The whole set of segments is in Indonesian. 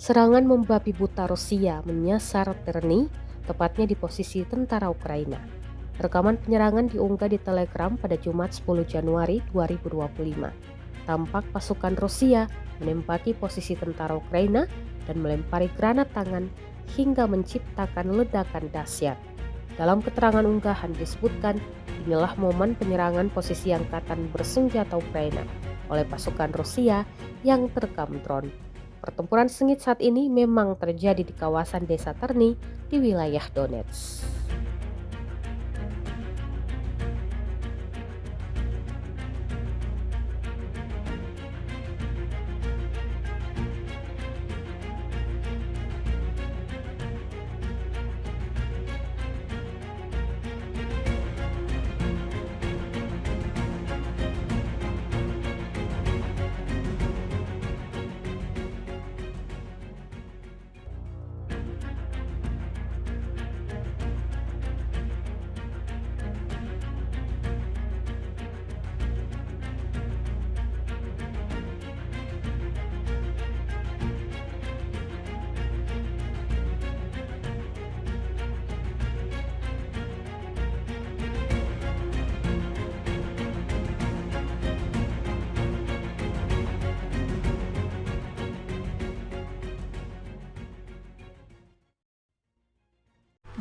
Serangan membabi buta Rusia menyasar Terny, tepatnya di posisi tentara Ukraina. Rekaman penyerangan diunggah di Telegram pada Jumat 10 Januari 2025. Tampak pasukan Rusia menempati posisi tentara Ukraina dan melempari granat tangan hingga menciptakan ledakan dahsyat. Dalam keterangan unggahan disebutkan, inilah momen penyerangan posisi angkatan bersenjata Ukraina oleh pasukan Rusia yang terekam drone. Pertempuran sengit saat ini memang terjadi di kawasan desa Terny di wilayah Donetsk.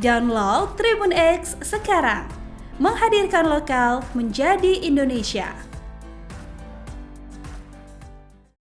Download Tribun X sekarang, menghadirkan lokal menjadi Indonesia.